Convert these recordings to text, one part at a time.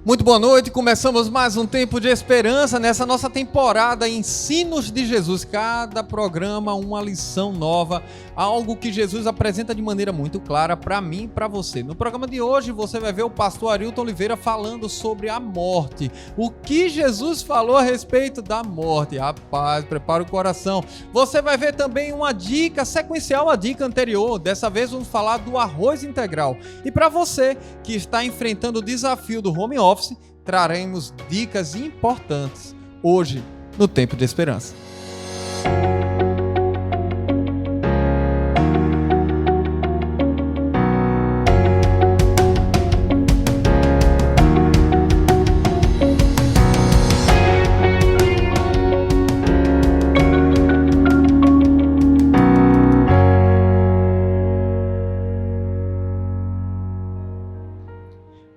Muito boa noite, começamos mais um Tempo de Esperança nessa nossa temporada Ensinos de Jesus. Cada programa uma lição nova, algo que Jesus apresenta de maneira muito clara para mim e para você. No programa de hoje você vai ver o pastor Arilton Oliveira falando sobre a morte. O que Jesus falou a respeito da morte? Rapaz, prepara o coração. Você vai ver também uma dica sequencial à dica anterior. Dessa vez vamos falar do arroz integral. E para você que está enfrentando o desafio do home office, traremos dicas importantes hoje no Tempo de Esperança.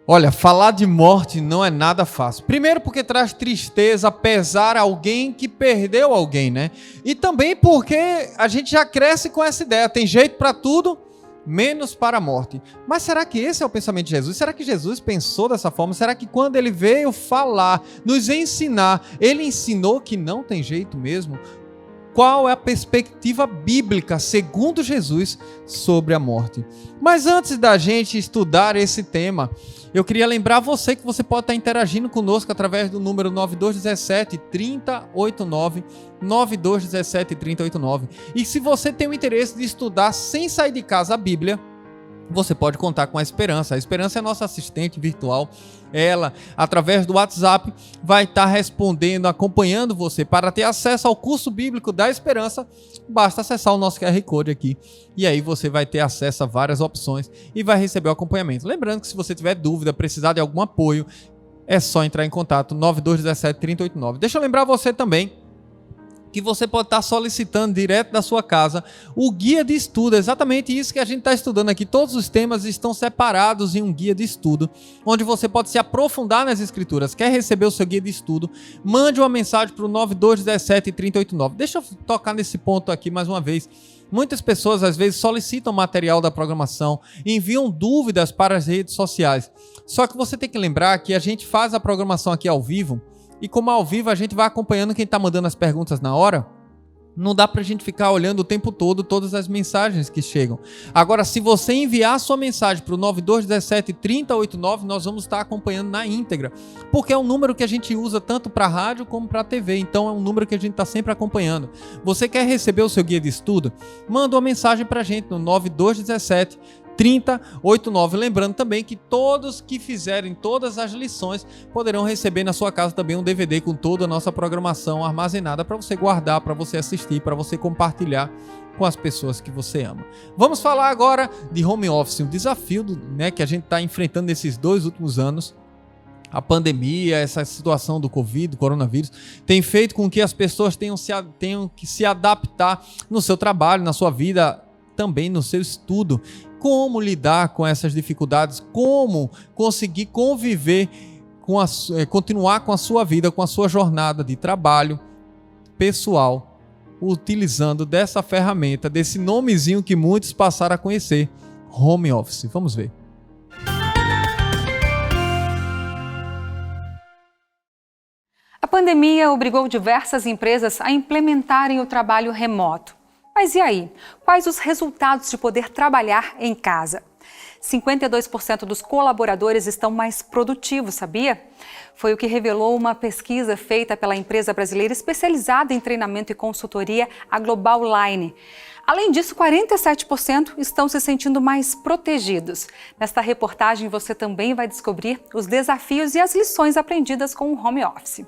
Olha, falar de morte não é nada fácil. Primeiro porque traz tristeza, pesar a alguém que perdeu alguém, né? E também porque a gente já cresce com essa ideia. Tem jeito para tudo, menos para a morte. Mas será que esse é o pensamento de Jesus? Será que Jesus pensou dessa forma? Será que quando ele veio falar, nos ensinar, ele ensinou que não tem jeito mesmo? Qual é a perspectiva bíblica, segundo Jesus, sobre a morte? Mas antes da gente estudar esse tema, eu queria lembrar você que você pode estar interagindo conosco através do número 9217-3089, 9217-3089. E se você tem o interesse de estudar sem sair de casa a Bíblia, você pode contar com a Esperança. A Esperança é nossa assistente virtual. Ela, através do WhatsApp, vai estar respondendo, acompanhando você. Para ter acesso ao curso bíblico da Esperança, basta acessar o nosso QR Code aqui. E aí você vai ter acesso a várias opções e vai receber o acompanhamento. Lembrando que se você tiver dúvida, precisar de algum apoio, é só entrar em contato 9217-3089. Deixa eu lembrar você também que você pode estar solicitando direto da sua casa o guia de estudo. É exatamente isso que a gente está estudando aqui. Todos os temas estão separados em um guia de estudo, onde você pode se aprofundar nas escrituras. Quer receber o seu guia de estudo? Mande uma mensagem para o 9217-3089. Deixa eu tocar nesse ponto aqui mais uma vez. Muitas pessoas às vezes solicitam material da programação, enviam dúvidas para as redes sociais. Só que você tem que lembrar que a gente faz a programação aqui ao vivo, e como ao vivo a gente vai acompanhando quem está mandando as perguntas na hora, não dá para a gente ficar olhando o tempo todo todas as mensagens que chegam. Agora, se você enviar a sua mensagem para o 9217-3089, nós vamos estar acompanhando na íntegra, porque é um número que a gente usa tanto para rádio como para TV, então é um número que a gente está sempre acompanhando. Você quer receber o seu guia de estudo? Manda uma mensagem para a gente no 9217-3089. Lembrando também que todos que fizerem todas as lições poderão receber na sua casa também um DVD com toda a nossa programação armazenada para você guardar, para você assistir, para você compartilhar com as pessoas que você ama. Vamos falar agora de home office, um desafio que a gente está enfrentando nesses 2 últimos anos. A pandemia, essa situação do Covid, do coronavírus, tem feito com que as pessoas tenham que se adaptar no seu trabalho, na sua vida, também no seu estudo. Como lidar com essas dificuldades, como conseguir conviver, continuar com a sua vida, com a sua jornada de trabalho pessoal, utilizando dessa ferramenta, desse nomezinho que muitos passaram a conhecer, home office. Vamos ver. A pandemia obrigou diversas empresas a implementarem o trabalho remoto. Mas e aí? Quais os resultados de poder trabalhar em casa? 52% dos colaboradores estão mais produtivos, sabia? Foi o que revelou uma pesquisa feita pela empresa brasileira especializada em treinamento e consultoria, a Global Line. Além disso, 47% estão se sentindo mais protegidos. Nesta reportagem você também vai descobrir os desafios e as lições aprendidas com o home office.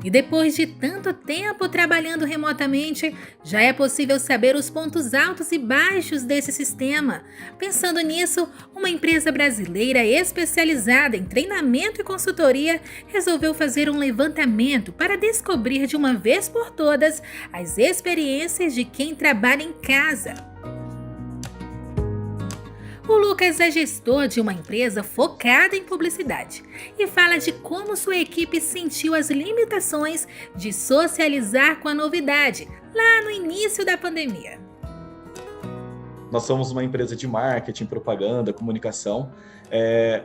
E depois de tanto tempo trabalhando remotamente, já é possível saber os pontos altos e baixos desse sistema. Pensando nisso, uma empresa brasileira especializada em treinamento e consultoria resolveu fazer um levantamento para descobrir de uma vez por todas as experiências de quem trabalha em casa. O Lucas é gestor de uma empresa focada em publicidade e fala de como sua equipe sentiu as limitações de socializar com a novidade lá no início da pandemia. Nós somos uma empresa de marketing, propaganda, comunicação,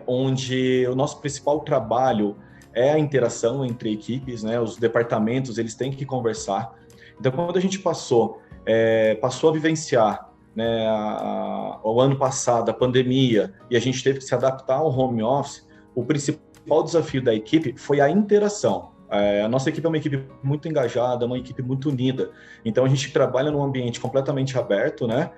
onde o nosso principal trabalho é a interação entre equipes, né? Os departamentos, eles têm que conversar. Então, quando a gente passou a vivenciar, né, o ano passado, a pandemia, e a gente teve que se adaptar ao home office, o principal desafio da equipe foi a interação. A nossa equipe é uma equipe muito engajada, uma equipe muito unida. Então, a gente trabalha num ambiente completamente aberto, né?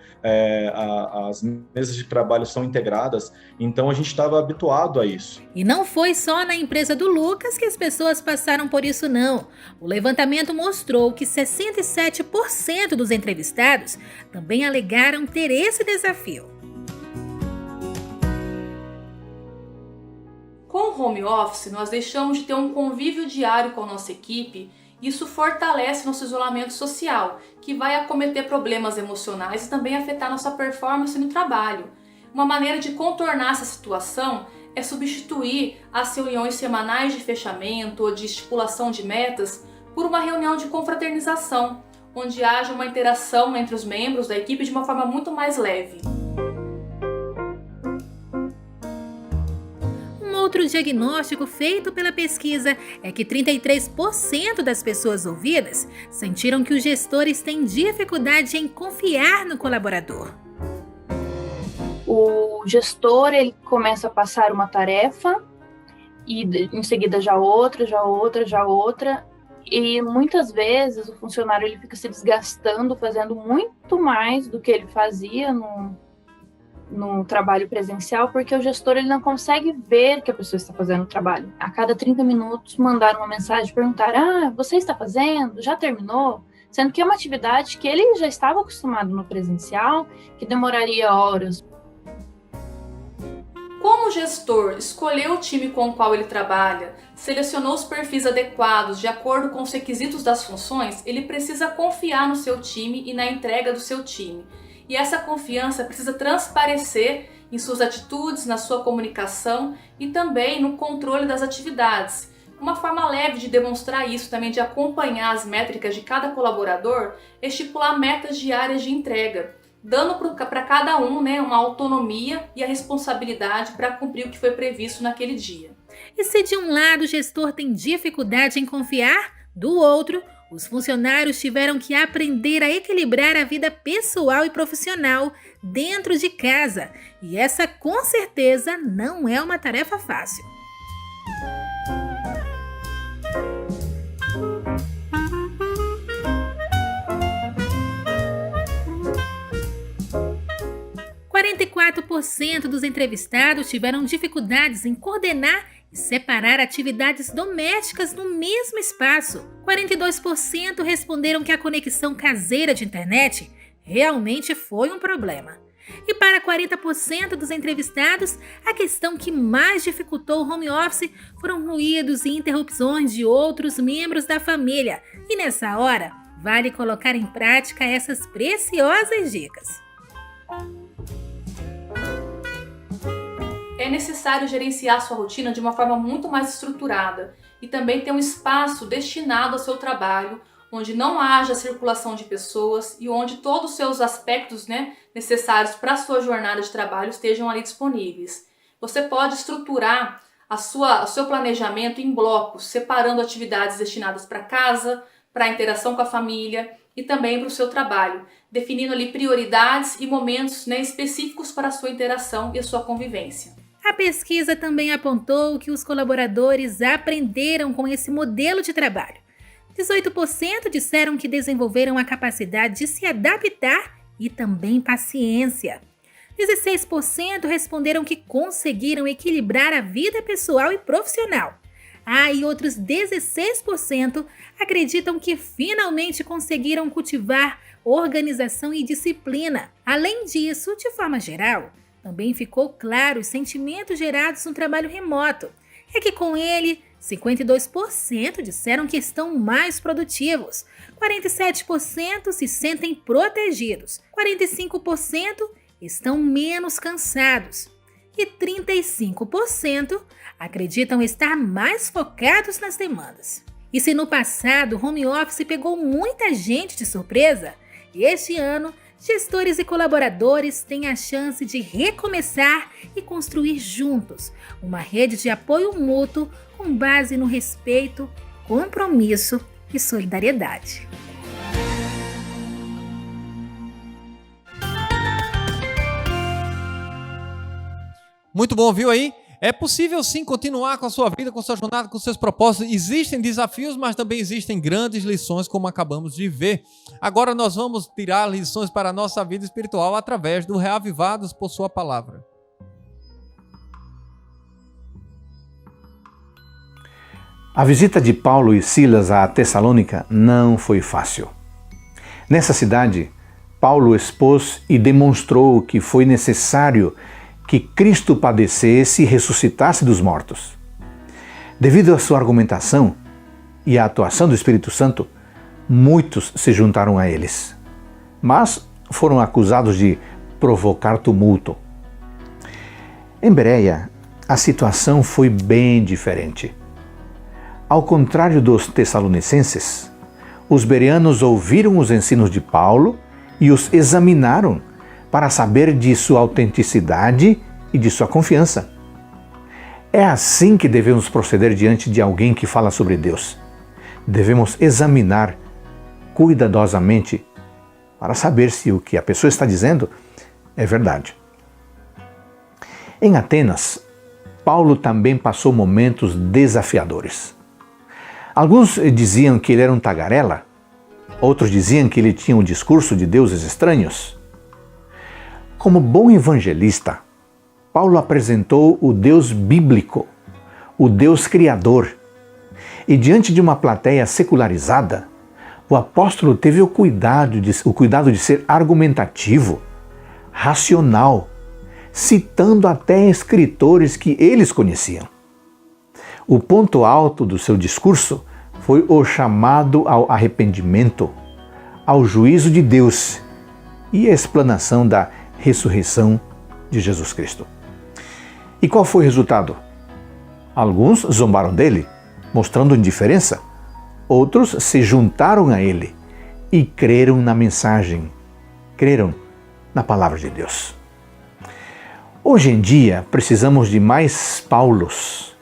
As mesas de trabalho são integradas, então a gente estava habituado a isso. E não foi só na empresa do Lucas que as pessoas passaram por isso, não. O levantamento mostrou que 67% dos entrevistados também alegaram ter esse desafio. Com o home office, nós deixamos de ter um convívio diário com a nossa equipe. Isso fortalece nosso isolamento social, que vai acometer problemas emocionais e também afetar nossa performance no trabalho. Uma maneira de contornar essa situação é substituir as reuniões semanais de fechamento ou de estipulação de metas por uma reunião de confraternização, onde haja uma interação entre os membros da equipe de uma forma muito mais leve. Outro diagnóstico feito pela pesquisa é que 33% das pessoas ouvidas sentiram que os gestores têm dificuldade em confiar no colaborador. O gestor, ele começa a passar uma tarefa e em seguida já outra, e muitas vezes o funcionário ele fica se desgastando, fazendo muito mais do que ele fazia no trabalho presencial, porque o gestor ele não consegue ver que a pessoa está fazendo o trabalho. A cada 30 minutos mandar uma mensagem, perguntar: você está fazendo? Já terminou? Sendo que é uma atividade que ele já estava acostumado no presencial, que demoraria horas. Como o gestor escolheu o time com o qual ele trabalha, selecionou os perfis adequados de acordo com os requisitos das funções, ele precisa confiar no seu time e na entrega do seu time. E essa confiança precisa transparecer em suas atitudes, na sua comunicação e também no controle das atividades. Uma forma leve de demonstrar isso, também de acompanhar as métricas de cada colaborador, é estipular metas diárias de entrega, dando para cada um, né, uma autonomia e a responsabilidade para cumprir o que foi previsto naquele dia. E se de um lado o gestor tem dificuldade em confiar, do outro, os funcionários tiveram que aprender a equilibrar a vida pessoal e profissional dentro de casa. E essa, com certeza, não é uma tarefa fácil. – 44% dos entrevistados tiveram dificuldades em coordenar e separar atividades domésticas no mesmo espaço. 42% responderam que a conexão caseira de internet realmente foi um problema. E para 40% dos entrevistados, a questão que mais dificultou o home office foram ruídos e interrupções de outros membros da família. E nessa hora, vale colocar em prática essas preciosas dicas. É necessário gerenciar sua rotina de uma forma muito mais estruturada e também ter um espaço destinado ao seu trabalho, onde não haja circulação de pessoas e onde todos os seus aspectos, né, necessários para a sua jornada de trabalho estejam ali disponíveis. Você pode estruturar o seu planejamento em blocos, separando atividades destinadas para casa, para a interação com a família e também para o seu trabalho, definindo ali prioridades e momentos, né, específicos para a sua interação e a sua convivência. A pesquisa também apontou que os colaboradores aprenderam com esse modelo de trabalho. 18% disseram que desenvolveram a capacidade de se adaptar e também paciência. 16% responderam que conseguiram equilibrar a vida pessoal e profissional. E outros 16% acreditam que finalmente conseguiram cultivar organização e disciplina. Além disso, de forma geral, também ficou claro os sentimentos gerados no trabalho remoto. É que com ele, 52% disseram que estão mais produtivos, 47% se sentem protegidos, 45% estão menos cansados e 35% acreditam estar mais focados nas demandas. E se no passado o home office pegou muita gente de surpresa, este ano gestores e colaboradores têm a chance de recomeçar e construir juntos uma rede de apoio mútuo com base no respeito, compromisso e solidariedade. Muito bom, viu aí? É possível sim continuar com a sua vida, com a sua jornada, com os seus propósitos. Existem desafios, mas também existem grandes lições, como acabamos de ver. Agora nós vamos tirar lições para a nossa vida espiritual através do Reavivados por Sua Palavra. A visita de Paulo e Silas a Tessalônica não foi fácil. Nessa cidade, Paulo expôs e demonstrou que foi necessário que Cristo padecesse e ressuscitasse dos mortos. Devido à sua argumentação e à atuação do Espírito Santo, muitos se juntaram a eles, mas foram acusados de provocar tumulto. Em Bereia, a situação foi bem diferente. Ao contrário dos tessalonicenses, os bereanos ouviram os ensinos de Paulo e os examinaram para saber de sua autenticidade e de sua confiança. É assim que devemos proceder diante de alguém que fala sobre Deus. Devemos examinar cuidadosamente para saber se o que a pessoa está dizendo é verdade. Em Atenas, Paulo também passou momentos desafiadores. Alguns diziam que ele era um tagarela, outros diziam que ele tinha um discurso de deuses estranhos. Como bom evangelista, Paulo apresentou o Deus bíblico, o Deus criador. E diante de uma plateia secularizada, o apóstolo teve o cuidado de ser argumentativo, racional, citando até escritores que eles conheciam. O ponto alto do seu discurso foi o chamado ao arrependimento, ao juízo de Deus e a explanação da ressurreição de Jesus Cristo. E qual foi o resultado? Alguns zombaram dele, mostrando indiferença. Outros se juntaram a ele e creram na mensagem, creram na palavra de Deus. Hoje em dia, precisamos de mais Paulos,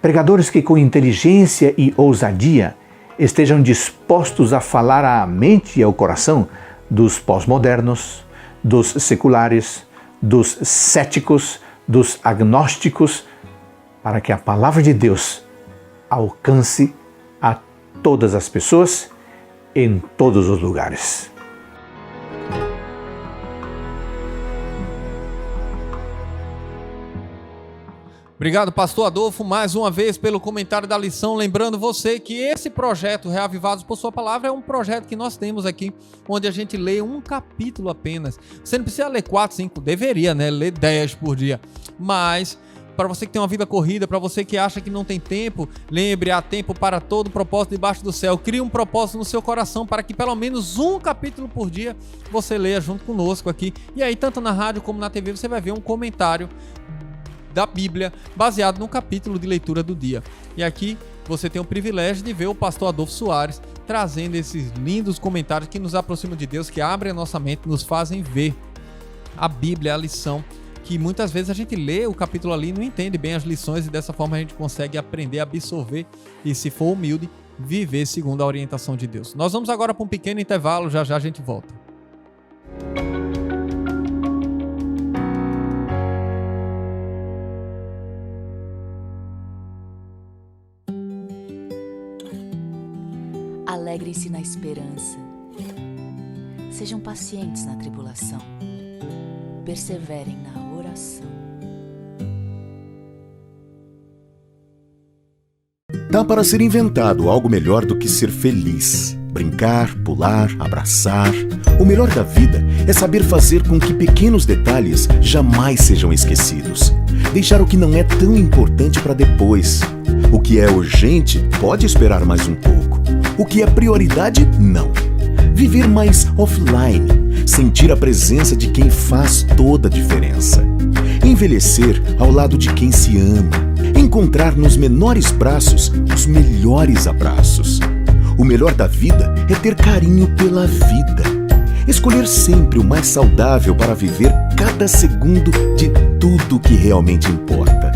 pregadores que com inteligência e ousadia estejam dispostos a falar à mente e ao coração dos pós-modernos, dos seculares, dos céticos, dos agnósticos, para que a palavra de Deus alcance a todas as pessoas em todos os lugares. Obrigado, pastor Adolfo, mais uma vez pelo comentário da lição. Lembrando você que esse projeto, Reavivados por Sua Palavra, é um projeto que nós temos aqui, onde a gente lê um capítulo apenas. Você não precisa ler 4, 5, deveria, né? Ler 10 por dia. Mas, para você que tem uma vida corrida, para você que acha que não tem tempo, lembre, há tempo para todo propósito debaixo do céu. Crie um propósito no seu coração para que pelo menos um capítulo por dia você leia junto conosco aqui. E aí, tanto na rádio como na TV, você vai ver um comentário da Bíblia, baseado no capítulo de leitura do dia. E aqui você tem o privilégio de ver o pastor Adolfo Soares trazendo esses lindos comentários que nos aproximam de Deus, que abrem a nossa mente, nos fazem ver a Bíblia, a lição, que muitas vezes a gente lê o capítulo ali e não entende bem as lições, e dessa forma a gente consegue aprender a absorver e, se for humilde, viver segundo a orientação de Deus. Nós vamos agora para um pequeno intervalo, já já a gente volta. Alegrem-se na esperança. Sejam pacientes na tribulação. Perseverem na oração. Dá para ser inventado algo melhor do que ser feliz. Brincar, pular, abraçar. O melhor da vida é saber fazer com que pequenos detalhes jamais sejam esquecidos. Deixar o que não é tão importante para depois. O que é urgente pode esperar mais um pouco. O que é prioridade, não. viver mais offline, sentir a presença de quem faz toda a diferença, envelhecer ao lado de quem se ama, encontrar nos menores braços os melhores abraços. O melhor da vida é ter carinho pela vida, escolher sempre o mais saudável para viver cada segundo de tudo que realmente importa.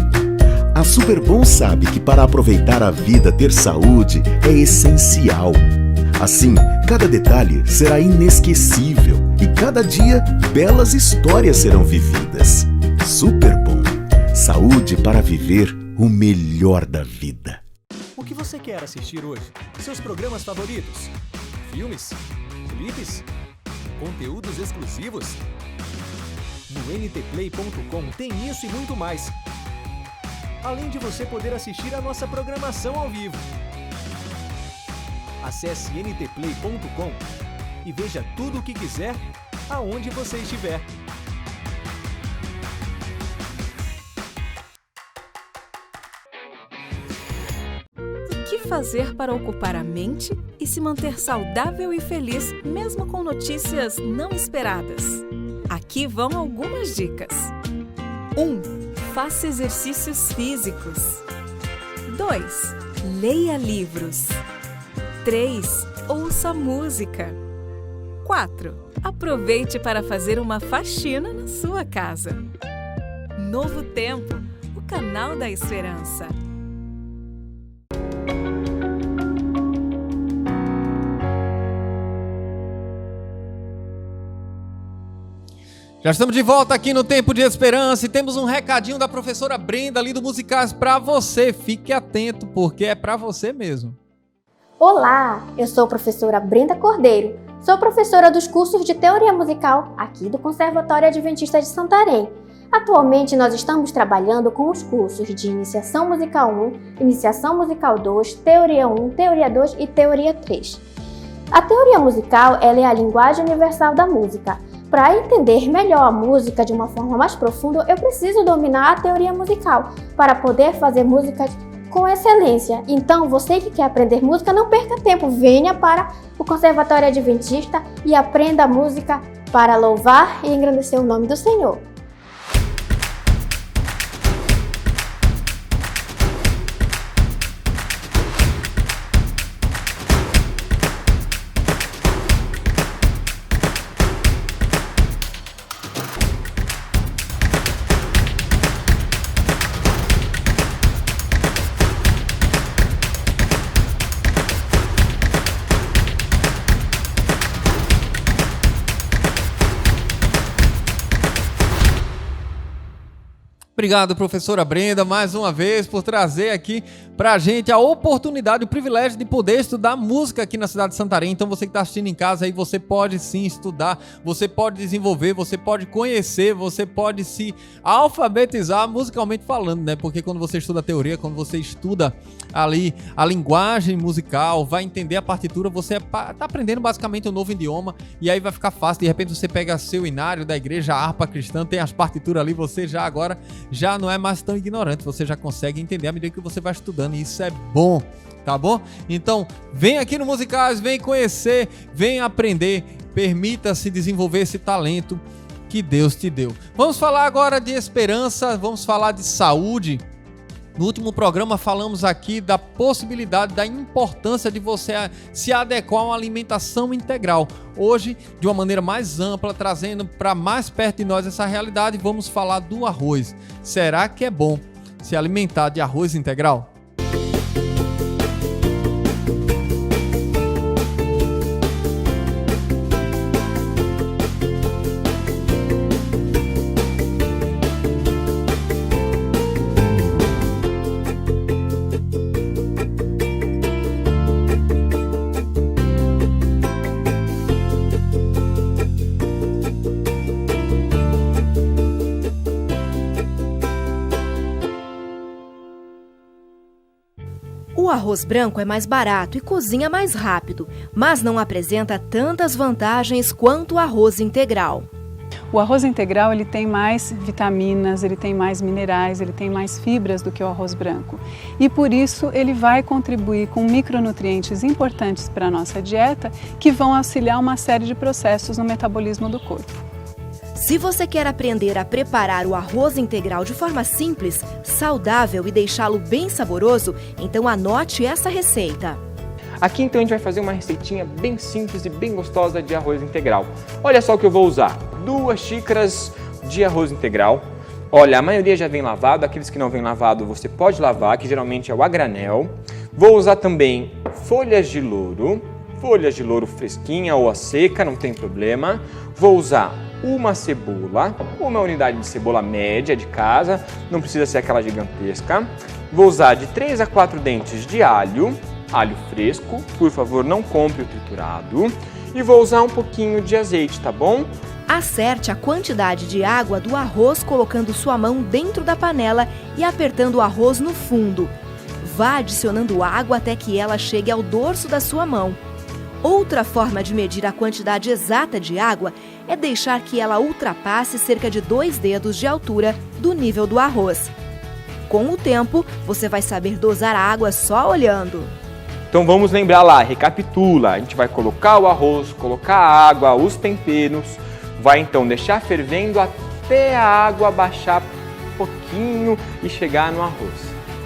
A Superbom sabe que para aproveitar a vida, ter saúde é essencial. Assim, cada detalhe será inesquecível e cada dia belas histórias serão vividas. Superbom, saúde para viver o melhor da vida. O que você quer assistir hoje? Seus programas favoritos? Filmes? Clipes? Conteúdos exclusivos? No ntplay.com tem isso e muito mais. Além de você poder assistir a nossa programação ao vivo. Acesse ntplay.com e veja tudo o que quiser, aonde você estiver. O que fazer para ocupar a mente e se manter saudável e feliz, mesmo com notícias não esperadas? Aqui vão algumas dicas. 1. Faça exercícios físicos. 2. Leia livros. 3. Ouça música. 4. Aproveite para fazer uma faxina na sua casa. Novo Tempo, o canal da esperança. Já estamos de volta aqui no Tempo de Esperança e temos um recadinho da professora Brenda ali do Musicais para você. Fique atento porque é para você mesmo. Olá, eu sou a professora Brenda Cordeiro. Sou professora dos cursos de Teoria Musical aqui do Conservatório Adventista de Santarém. Atualmente nós estamos trabalhando com os cursos de Iniciação Musical 1, Iniciação Musical 2, Teoria 1, Teoria 2 e Teoria 3. A teoria musical ela é a linguagem universal da música. Para entender melhor a música de uma forma mais profunda, eu preciso dominar a teoria musical para poder fazer música com excelência. Então, você que quer aprender música, não perca tempo. Venha para o Conservatório Adventista e aprenda a música para louvar e engrandecer o nome do Senhor. Obrigado, professora Brenda, mais uma vez por trazer aqui pra gente a oportunidade, o privilégio de poder estudar música aqui na cidade de Santarém. Então você que está assistindo em casa aí, você pode sim estudar, você pode desenvolver, você pode conhecer, você pode se alfabetizar musicalmente falando, né? Porque quando você estuda a teoria, quando você estuda ali a linguagem musical, vai entender a partitura, você tá aprendendo basicamente um novo idioma e aí vai ficar fácil. De repente você pega seu inário da igreja, a harpa cristã, tem as partituras ali, você já agora já não é mais tão ignorante, você já consegue entender à medida que você vai estudando e isso é bom, tá bom? Então, vem aqui no Musicais, vem conhecer, vem aprender, permita-se desenvolver esse talento que Deus te deu. Vamos falar agora de esperança, vamos falar de saúde. No último programa falamos aqui da possibilidade, da importância de você se adequar a uma alimentação integral. Hoje, de uma maneira mais ampla, trazendo para mais perto de nós essa realidade, vamos falar do arroz. Será que é bom se alimentar de arroz integral? O arroz branco é mais barato e cozinha mais rápido, mas não apresenta tantas vantagens quanto o arroz integral. O arroz integral ele tem mais vitaminas, ele tem mais minerais, ele tem mais fibras do que o arroz branco. E por isso ele vai contribuir com micronutrientes importantes para a nossa dieta que vão auxiliar uma série de processos no metabolismo do corpo. Se você quer aprender a preparar o arroz integral de forma simples, saudável e deixá-lo bem saboroso, então anote essa receita. Aqui então a gente vai fazer uma receitinha bem simples e bem gostosa de arroz integral. Olha só o que eu vou usar. 2 xícaras de arroz integral. Olha, a maioria já vem lavado, aqueles que não vem lavado você pode lavar, que geralmente é o a granel. Vou usar também folhas de louro fresquinha ou a seca, não tem problema. Vou usar uma cebola, uma unidade de cebola média de casa, não precisa ser aquela gigantesca. Vou usar de 3 a 4 dentes de alho fresco, por favor não compre o triturado. E vou usar um pouquinho de azeite, tá bom? Acerte a quantidade de água do arroz colocando sua mão dentro da panela e apertando o arroz no fundo. Vá adicionando água até que ela chegue ao dorso da sua mão. Outra forma de medir a quantidade exata de água é deixar que ela ultrapasse cerca de 2 dedos de altura do nível do arroz. Com o tempo, você vai saber dosar a água só olhando. Então vamos lembrar lá, recapitula. A gente vai colocar o arroz, colocar a água, os temperos, vai então deixar fervendo até a água baixar um pouquinho e chegar no arroz,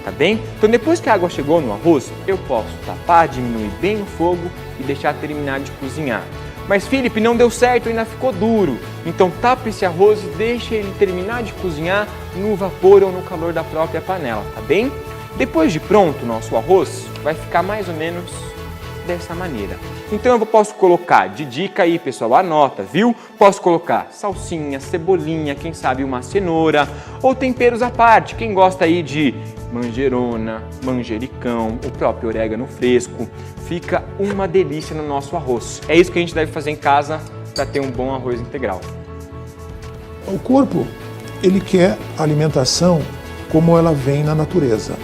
tá bem? Então depois que a água chegou no arroz, eu posso tapar, diminuir bem o fogo e deixar terminar de cozinhar. Mas Felipe, não deu certo, ainda ficou duro. Então tapa esse arroz e deixa ele terminar de cozinhar no vapor ou no calor da própria panela, tá bem? Depois de pronto, nosso arroz vai ficar mais ou menos dessa maneira. Então eu posso colocar, de dica aí pessoal, anota, viu? Posso colocar salsinha, cebolinha, quem sabe uma cenoura ou temperos à parte. Quem gosta aí de manjerona, manjericão, o próprio orégano fresco, fica uma delícia no nosso arroz. É isso que a gente deve fazer em casa para ter um bom arroz integral. O corpo, ele quer alimentação como ela vem na natureza.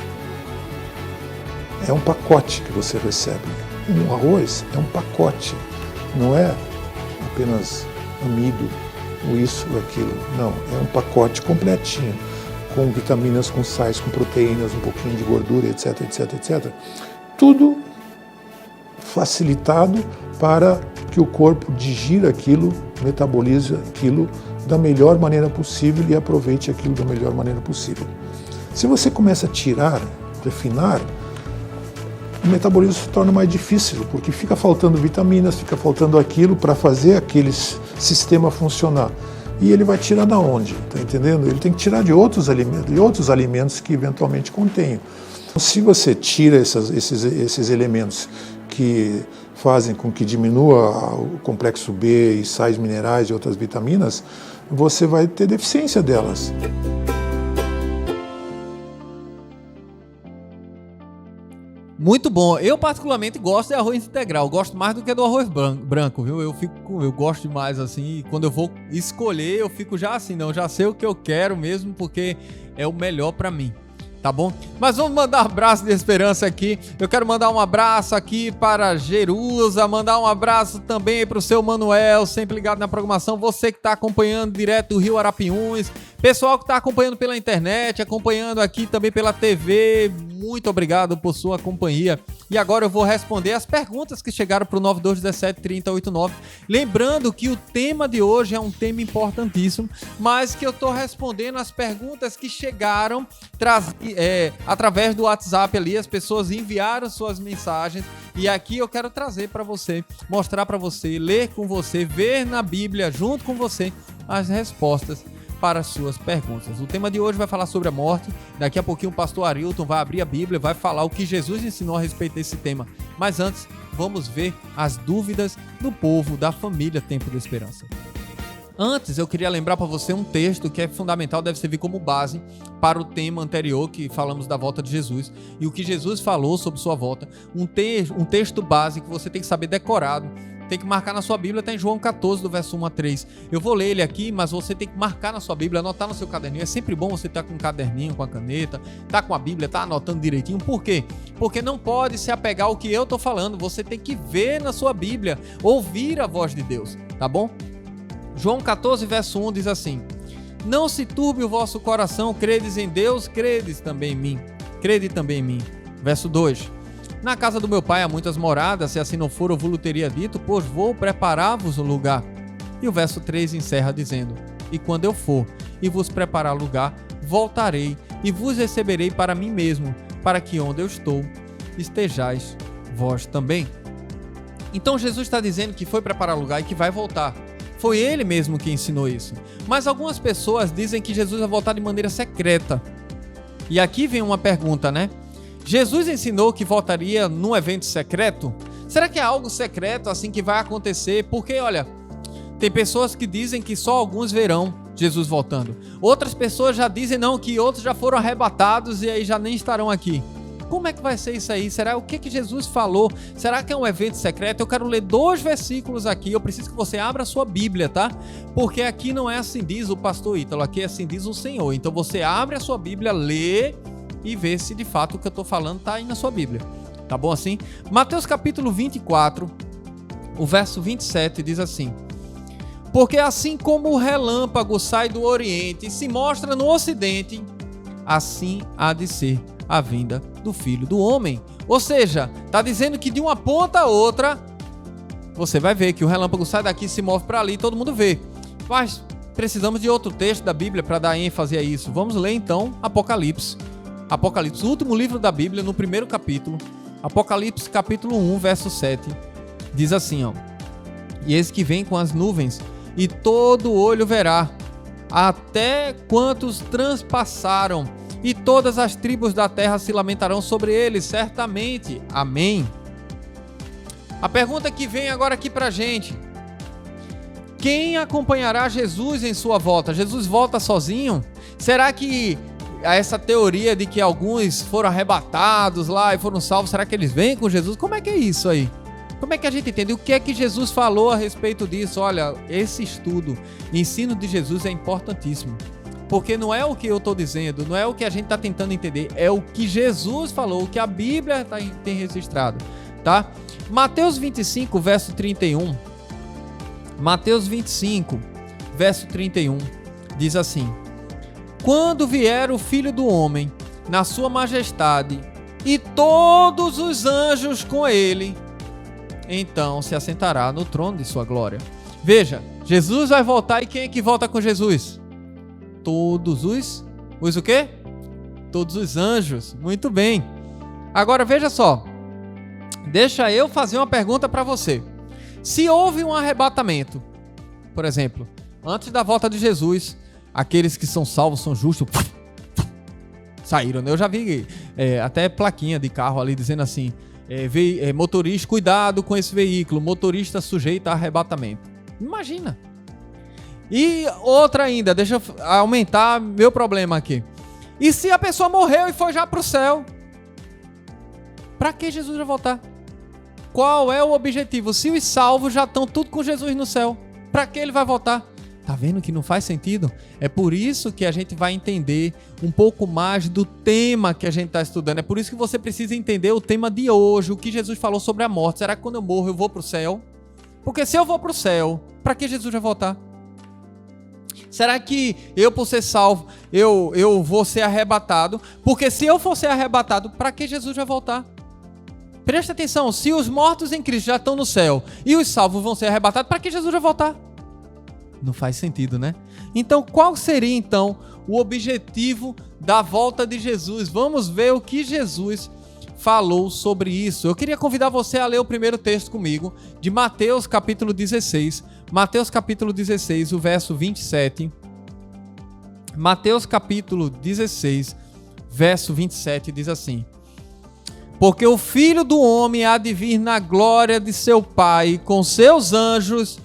É um pacote que você recebe. Um arroz é um pacote, não é apenas amido, ou isso ou aquilo. Não, é um pacote completinho, com vitaminas, com sais, com proteínas, um pouquinho de gordura, etc, etc, etc. Tudo facilitado para que o corpo digira aquilo, metabolize aquilo da melhor maneira possível e aproveite aquilo da melhor maneira possível. Se você começa a tirar, refinar, o metabolismo se torna mais difícil, porque fica faltando vitaminas, fica faltando aquilo para fazer aquele sistema funcionar. E ele vai tirar da onde? Tá entendendo? Ele tem que tirar de outros alimentos que eventualmente contêm. Se você tira esses elementos que fazem com que diminua o complexo B e sais minerais e outras vitaminas, você vai ter deficiência delas. Muito bom. Eu particularmente gosto de arroz integral. Gosto mais do que do arroz branco, viu? Eu gosto demais assim. E quando eu vou escolher, eu fico já assim, não. Já sei o que eu quero mesmo, porque é o melhor pra mim. Tá bom? Mas vamos mandar um abraço de esperança aqui. Eu quero mandar um abraço aqui para Jerusa, mandar um abraço também para o seu Manuel, sempre ligado na programação. Você que está acompanhando direto do Rio Arapiuns, pessoal que está acompanhando pela internet, acompanhando aqui também pela TV, muito obrigado por sua companhia. E agora eu vou responder as perguntas que chegaram para o 9217-3089. Lembrando que o tema de hoje é um tema importantíssimo, mas que eu estou respondendo as perguntas que chegaram através do WhatsApp ali. As pessoas enviaram suas mensagens e aqui eu quero trazer para você, mostrar para você, ler com você, ver na Bíblia junto com você as respostas para as suas perguntas. O tema de hoje vai falar sobre a morte. Daqui a pouquinho o pastor Arilton vai abrir a Bíblia e vai falar o que Jesus ensinou a respeito desse tema. Mas antes, vamos ver as dúvidas do povo da família Tempo de Esperança. Antes, eu queria lembrar para você um texto que é fundamental, deve servir como base para o tema anterior que falamos da volta de Jesus e o que Jesus falou sobre sua volta. Um texto base que você tem que saber decorado, tem que marcar na sua Bíblia, está em João 14, do verso 1 a 3. Eu vou ler ele aqui, mas você tem que marcar na sua Bíblia, anotar no seu caderninho. É sempre bom você estar com um caderninho, com a caneta, tá com a Bíblia, tá anotando direitinho. Por quê? Porque não pode se apegar ao que eu estou falando. Você tem que ver na sua Bíblia, ouvir a voz de Deus, tá bom? João 14, verso 1 diz assim: não se turbe o vosso coração, credes em Deus, credes também em mim. Crede também em mim. Verso 2: na casa do meu pai há muitas moradas, se assim não for, eu vos teria dito, pois vou preparar-vos um lugar. E o verso 3 encerra dizendo: e quando eu for e vos preparar lugar, voltarei e vos receberei para mim mesmo, para que onde eu estou, estejais vós também. Então Jesus está dizendo que foi preparar lugar e que vai voltar. Foi ele mesmo que ensinou isso. Mas algumas pessoas dizem que Jesus vai voltar de maneira secreta. E aqui vem uma pergunta, né? Jesus ensinou que voltaria num evento secreto? Será que é algo secreto assim que vai acontecer? Porque, olha, tem pessoas que dizem que só alguns verão Jesus voltando. Outras pessoas já dizem não, que outros já foram arrebatados e aí já nem estarão aqui. Como é que vai ser isso aí? Será o que Jesus falou? Será que é um evento secreto? Eu quero ler 2 versículos aqui. Eu preciso que você abra a sua Bíblia, tá? Porque aqui não é assim diz o pastor Ítalo, aqui é assim diz o Senhor. Então você abre a sua Bíblia, lê e vê se de fato o que eu estou falando está aí na sua Bíblia. Tá bom assim? Mateus capítulo 24, o verso 27 diz assim: porque assim como o relâmpago sai do Oriente e se mostra no Ocidente, assim há de ser a vinda do Filho do Homem. Ou seja, está dizendo que de uma ponta a outra, você vai ver que o relâmpago sai daqui, se move para ali, todo mundo vê. Mas precisamos de outro texto da Bíblia para dar ênfase a isso. Vamos ler então Apocalipse. Apocalipse, o último livro da Bíblia, no primeiro capítulo. Apocalipse capítulo 1, verso 7. Diz assim, ó: e eis que vem com as nuvens, e todo olho verá, até quantos transpassaram, e todas as tribos da terra se lamentarão sobre ele, certamente. Amém. A pergunta que vem agora aqui pra gente: quem acompanhará Jesus em sua volta? Jesus volta sozinho? Será que essa teoria de que alguns foram arrebatados lá e foram salvos, será que eles vêm com Jesus? Como é que é isso aí? Como é que a gente entende? O que é que Jesus falou a respeito disso? Olha, esse estudo, ensino de Jesus é importantíssimo. Porque não é o que eu estou dizendo, não é o que a gente está tentando entender, é o que Jesus falou, o que a Bíblia tem registrado, tá? Mateus 25, verso 31. Mateus 25, verso 31, diz assim: quando vier o Filho do Homem na sua majestade e todos os anjos com ele, então se assentará no trono de sua glória. Veja, Jesus vai voltar, e quem é que volta com Jesus? Todos os o quê? Todos os anjos. Muito bem. Agora veja só. Deixa eu fazer uma pergunta para você. Se houve um arrebatamento, por exemplo, antes da volta de Jesus, aqueles que são salvos, são justos, saíram, né? Eu já vi até plaquinha de carro ali dizendo assim: motorista, cuidado com esse veículo, motorista sujeito a arrebatamento. Imagina. E outra ainda, deixa eu aumentar meu problema aqui. E se a pessoa morreu e foi já para o céu? Para que Jesus vai voltar? Qual é o objetivo? Se os salvos já estão tudo com Jesus no céu, para que ele vai voltar? Tá vendo que não faz sentido? É por isso que a gente vai entender um pouco mais do tema que a gente está estudando. É por isso que você precisa entender o tema de hoje, o que Jesus falou sobre a morte. Será que quando eu morro eu vou para o céu? Porque se eu vou para o céu, para que Jesus vai voltar? Será que eu, por ser salvo, eu vou ser arrebatado? Porque se eu for ser arrebatado, para que Jesus vai voltar? Presta atenção, se os mortos em Cristo já estão no céu e os salvos vão ser arrebatados, para que Jesus vai voltar? Não faz sentido, né? Então, qual seria então o objetivo da volta de Jesus? Vamos ver o que Jesus falou sobre isso. Eu queria convidar você a ler o primeiro texto comigo, de Mateus capítulo 16. Mateus capítulo 16, o verso 27. Mateus capítulo 16, verso 27 diz assim: porque o Filho do Homem há de vir na glória de seu Pai com seus anjos,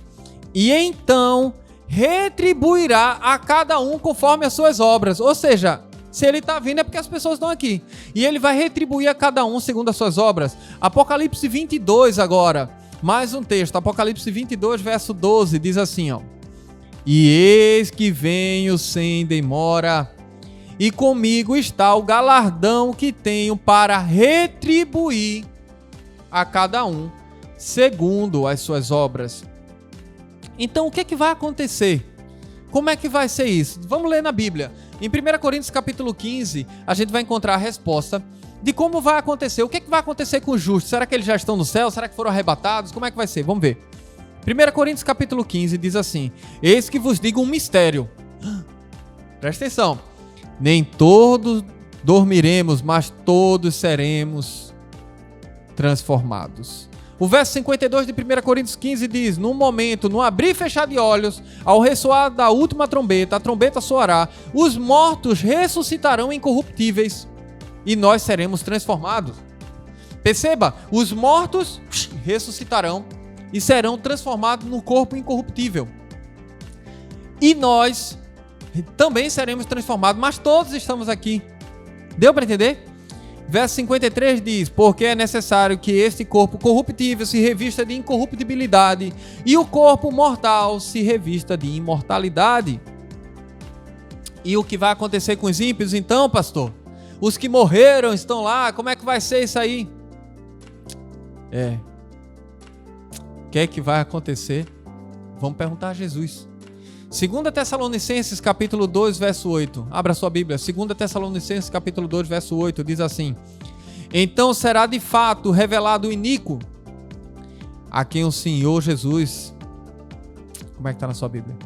e então retribuirá a cada um conforme as suas obras. Ou seja, se ele está vindo é porque as pessoas estão aqui. E ele vai retribuir a cada um segundo as suas obras. Apocalipse 22 agora. Mais um texto. Apocalipse 22, verso 12. Diz assim, ó: e eis que venho sem demora, e comigo está o galardão que tenho para retribuir a cada um segundo as suas obras. Então, o que é que vai acontecer? Como é que vai ser isso? Vamos ler na Bíblia. Em 1 Coríntios capítulo 15, a gente vai encontrar a resposta de como vai acontecer. O que é que vai acontecer com os justos? Será que eles já estão no céu? Será que foram arrebatados? Como é que vai ser? Vamos ver. 1 Coríntios capítulo 15 diz assim: eis que vos digo um mistério. Presta atenção. Nem todos dormiremos, mas todos seremos transformados. O verso 52 de 1 Coríntios 15 diz: no momento, no abrir e fechar de olhos, ao ressoar da última trombeta, a trombeta soará, os mortos ressuscitarão incorruptíveis e nós seremos transformados. Perceba, os mortos ressuscitarão e serão transformados no corpo incorruptível. E nós também seremos transformados, mas todos estamos aqui. Deu para entender? Verso 53 diz: porque é necessário que este corpo corruptível se revista de incorruptibilidade e o corpo mortal se revista de imortalidade. E o que vai acontecer com os ímpios então, pastor? Os que morreram estão lá, como é que vai ser isso aí? O que é que vai acontecer? Vamos perguntar a Jesus. 2 Tessalonicenses capítulo 2, verso 8. Abra sua Bíblia. 2 Tessalonicenses capítulo 2, verso 8 diz assim: então será de fato revelado o iníquo, a quem o Senhor Jesus... Como é que está na sua Bíblia?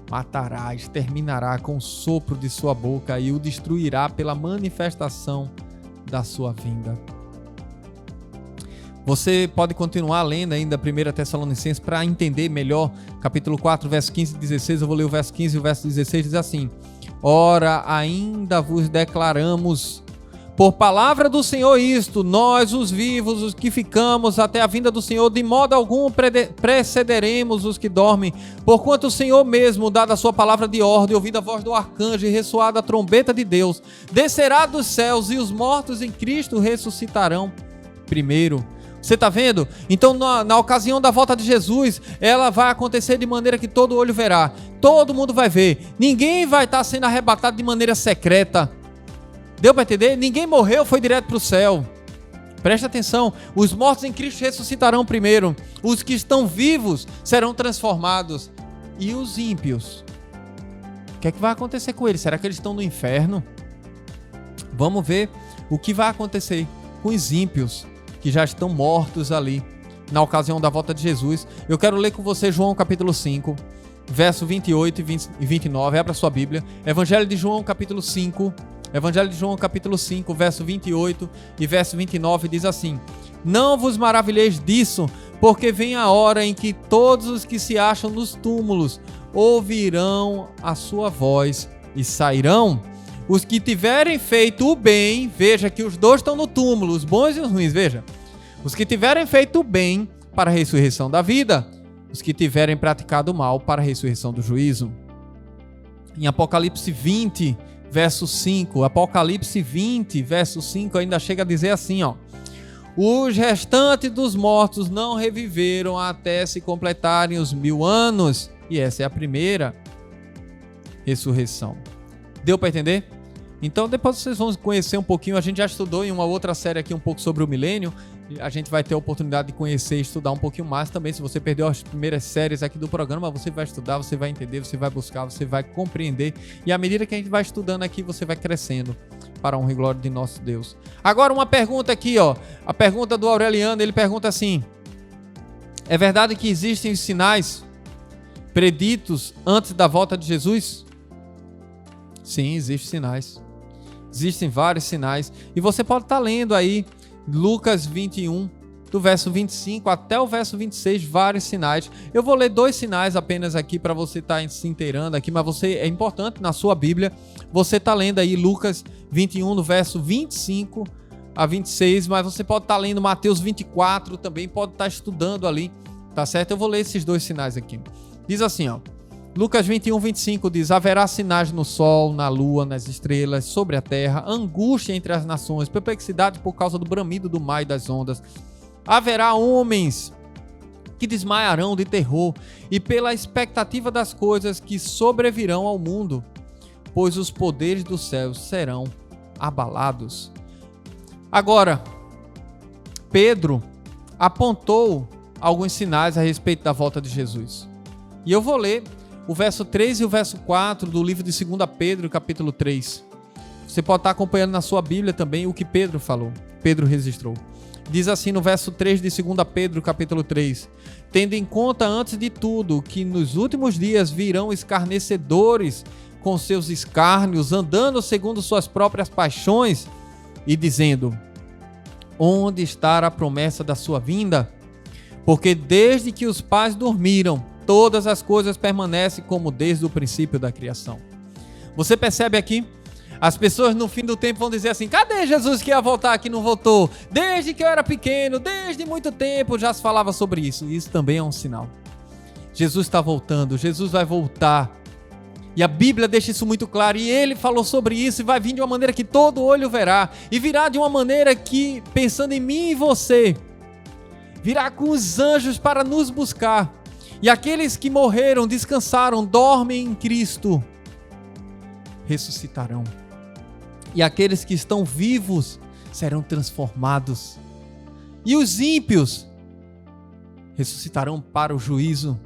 Matará, exterminará com o sopro de sua boca e o destruirá pela manifestação da sua vinda. Você pode continuar lendo ainda 1 Tessalonicenses para entender melhor, capítulo 4, verso 15 e 16. Eu vou ler o verso 15 e o verso 16, diz assim: ora, ainda vos declaramos por palavra do Senhor isto, nós os vivos, os que ficamos até a vinda do Senhor, de modo algum precederemos os que dormem, porquanto o Senhor mesmo, dada a sua palavra de ordem, ouvida a voz do arcanjo e ressoada a trombeta de Deus, descerá dos céus e os mortos em Cristo ressuscitarão primeiro. Você está vendo? Então, na ocasião da volta de Jesus, ela vai acontecer de maneira que todo olho verá. Todo mundo vai ver. Ninguém vai estar sendo arrebatado de maneira secreta. Deu para entender? Ninguém morreu, foi direto para o céu. Presta atenção. Os mortos em Cristo ressuscitarão primeiro. Os que estão vivos serão transformados. E os ímpios? O que é que vai acontecer com eles? Será que eles estão no inferno? Vamos ver o que vai acontecer com os ímpios que já estão mortos ali na ocasião da volta de Jesus. Eu quero ler com você João capítulo 5, verso 28 e 29. Abra sua Bíblia. Evangelho de João capítulo 5, verso 28 e verso 29 diz assim: não vos maravilheis disso, porque vem a hora em que todos os que se acham nos túmulos ouvirão a sua voz e sairão. Os que tiverem feito o bem, veja que os dois estão no túmulo, os bons e os ruins, veja. Os que tiverem feito o bem para a ressurreição da vida, os que tiverem praticado o mal para a ressurreição do juízo. Em Apocalipse 20, verso 5, Apocalipse 20, verso 5 ainda chega a dizer assim, ó: os restantes dos mortos não reviveram até se completarem os 1000 anos, e essa é a primeira ressurreição. Deu para entender? Então depois vocês vão conhecer um pouquinho, a gente já estudou em uma outra série aqui um pouco sobre o milênio, a gente vai ter a oportunidade de conhecer e estudar um pouquinho mais também. Se você perdeu as primeiras séries aqui do programa, você vai estudar, você vai entender, você vai buscar, você vai compreender, e à medida que a gente vai estudando aqui, você vai crescendo para a honra e glória de nosso Deus. Agora uma pergunta aqui, ó, a pergunta do Aureliano, ele pergunta assim: é verdade que existem sinais preditos antes da volta de Jesus? Sim, existem sinais. Existem vários sinais. E você pode estar lendo aí Lucas 21, do verso 25 até o verso 26, vários sinais. Eu vou ler 2 sinais apenas aqui para você estar se inteirando aqui, mas você, é importante na sua Bíblia, você está lendo aí Lucas 21, do verso 25 a 26, mas você pode estar lendo Mateus 24 também, pode estar estudando ali, tá certo? Eu vou ler esses 2 sinais aqui. Diz assim, ó, Lucas 21, 25 diz: haverá sinais no sol, na lua, nas estrelas, sobre a terra, angústia entre as nações, perplexidade por causa do bramido do mar e das ondas. Haverá homens que desmaiarão de terror e pela expectativa das coisas que sobrevirão ao mundo, pois os poderes dos céus serão abalados. Agora, Pedro apontou alguns sinais a respeito da volta de Jesus. E eu vou ler o verso 3 e o verso 4 do livro de 2 Pedro, capítulo 3. Você pode estar acompanhando na sua Bíblia também o que Pedro falou, Pedro registrou. Diz assim no verso 3 de 2 Pedro, capítulo 3: tendo em conta antes de tudo que nos últimos dias virão escarnecedores com seus escárnios, andando segundo suas próprias paixões e dizendo: onde está a promessa da sua vinda? Porque desde que os pais dormiram, todas as coisas permanecem como desde o princípio da criação. Você percebe aqui? As pessoas no fim do tempo vão dizer assim: cadê Jesus que ia voltar, que não voltou? Desde que eu era pequeno, desde muito tempo já se falava sobre isso. E isso também é um sinal. Jesus está voltando, Jesus vai voltar. E a Bíblia deixa isso muito claro. E ele falou sobre isso e vai vir de uma maneira que todo olho verá. E virá de uma maneira que, pensando em mim e você, virá com os anjos para nos buscar. E aqueles que morreram, descansaram, dormem em Cristo, ressuscitarão. E aqueles que estão vivos serão transformados. E os ímpios ressuscitarão para o juízo.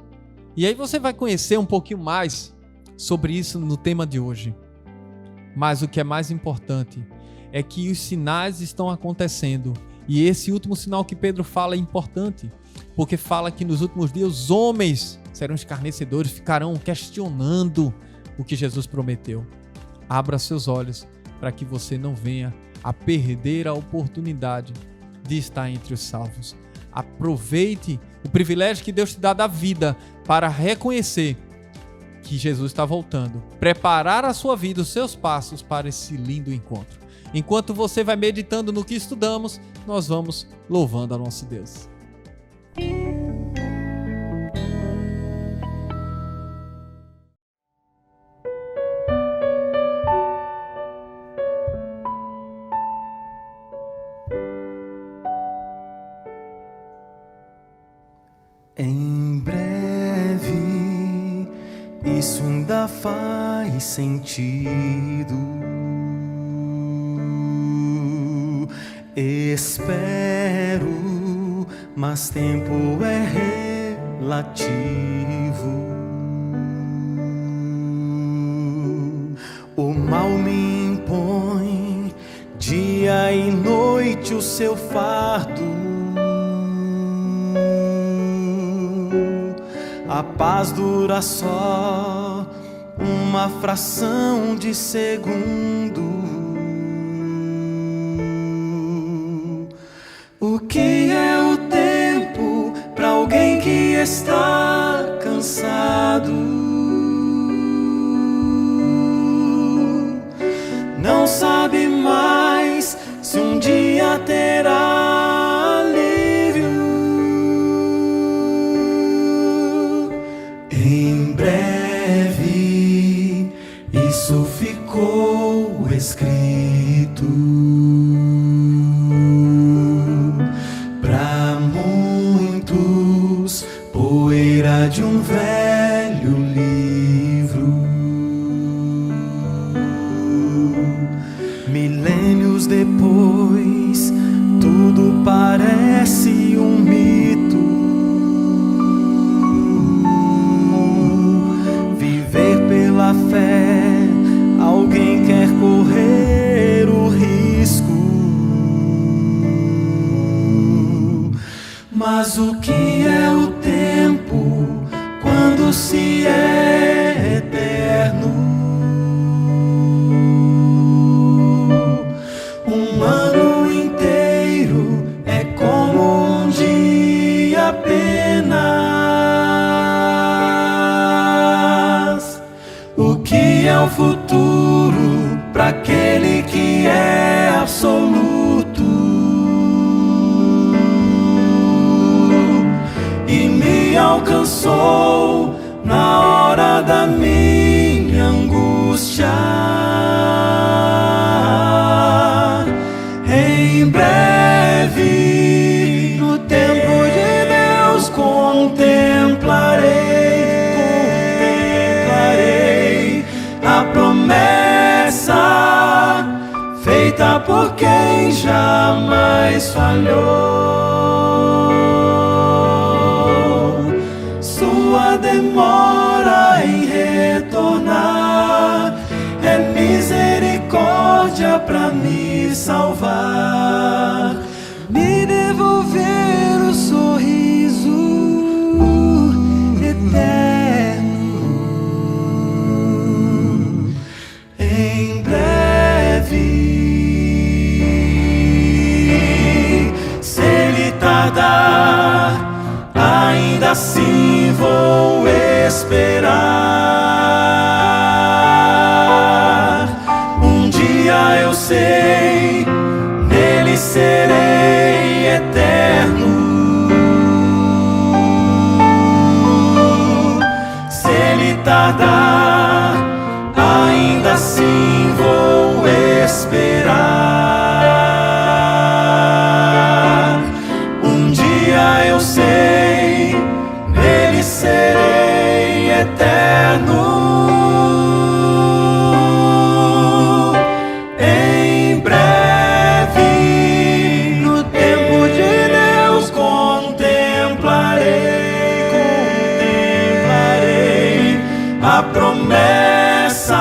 E aí você vai conhecer um pouquinho mais sobre isso no tema de hoje. Mas o que é mais importante é que os sinais estão acontecendo. E esse último sinal que Pedro fala é importante, porque fala que nos últimos dias os homens serão escarnecedores, ficarão questionando o que Jesus prometeu. Abra seus olhos para que você não venha a perder a oportunidade de estar entre os salvos. Aproveite o privilégio que Deus te dá da vida para reconhecer que Jesus está voltando. Preparar a sua vida, os seus passos para esse lindo encontro. Enquanto você vai meditando no que estudamos, nós vamos louvando a nosso Deus. Em breve, isso ainda faz sentido. Espero, mas tempo é relativo. O mal me impõe dia e noite o seu fardo. A paz dura só uma fração de segundo. O que é o tempo para alguém que está cansado? Não sabe mais se um dia terá alívio. Em breve isso ficou escrito. Para muitos, poeira de um velho livro. Milênios depois, tudo parece um mito. Viver pela fé, alguém quer correr o risco. Mas o que é o tempo quando se é eterno? Um ano inteiro é como um dia apenas. O que é o futuro para aquele que é absoluto? E me alcançou na hora da minha angústia. Em breve, no tempo de Deus, contemplarei a promessa feita por quem jamais falhou. demora em retornar. É misericórdia pra me salvar, me devolver o sorriso eterno. Em breve, se ele tardar, ainda assim vou esperar. Um dia eu sei, nele serei eterno. Se ele tardar, ainda assim vou esperar. Um dia eu sei, nele serei eterno. Em breve, no tempo de Deus, contemplarei a promessa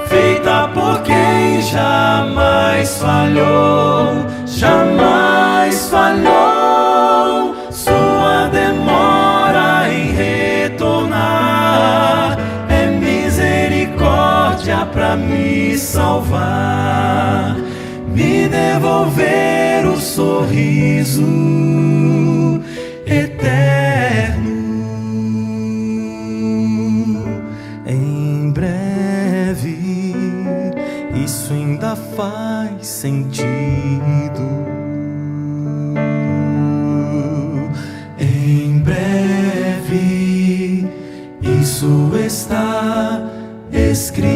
feita por quem jamais falhou, jamais falhou. Sua demora em retornar é misericórdia pra me salvar, me devolver o sorriso eterno. Em breve, isso ainda faz sentido. Em breve, isso está escrito.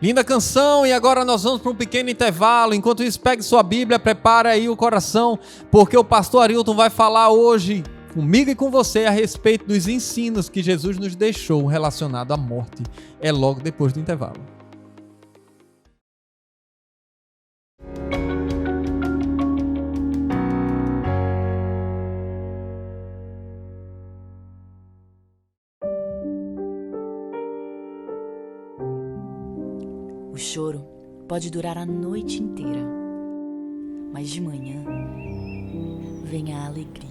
Linda canção, e agora nós vamos para um pequeno intervalo. Enquanto isso, pegue sua Bíblia, prepara aí o coração, porque o pastor Arilton vai falar hoje comigo e com você a respeito dos ensinos que Jesus nos deixou relacionado à morte. É logo depois do intervalo. O choro pode durar a noite inteira, mas de manhã vem a alegria.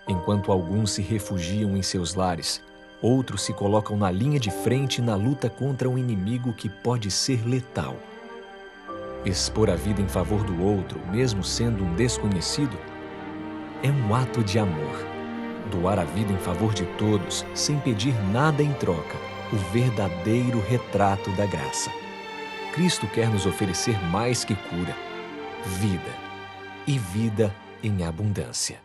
Enquanto alguns se refugiam em seus lares, outros se colocam na linha de frente na luta contra um inimigo que pode ser letal. Expor a vida em favor do outro, mesmo sendo um desconhecido, é um ato de amor. Doar a vida em favor de todos, sem pedir nada em troca, o verdadeiro retrato da graça. Cristo quer nos oferecer mais que cura, vida, e vida em abundância.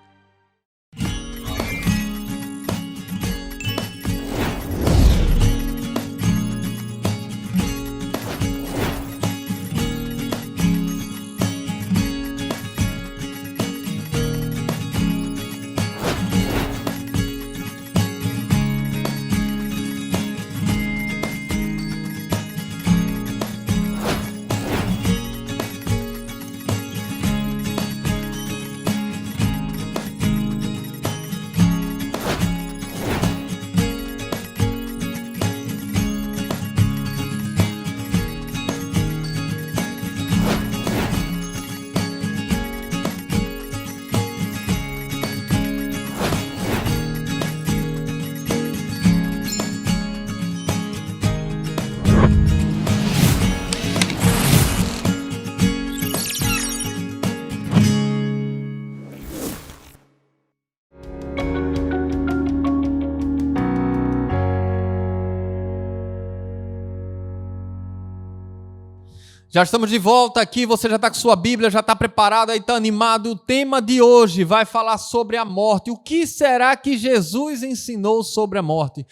Já estamos de volta aqui, você já está com sua Bíblia, já está preparado aí, está animado. O tema de hoje vai falar sobre a morte. O que será que Jesus ensinou sobre a morte?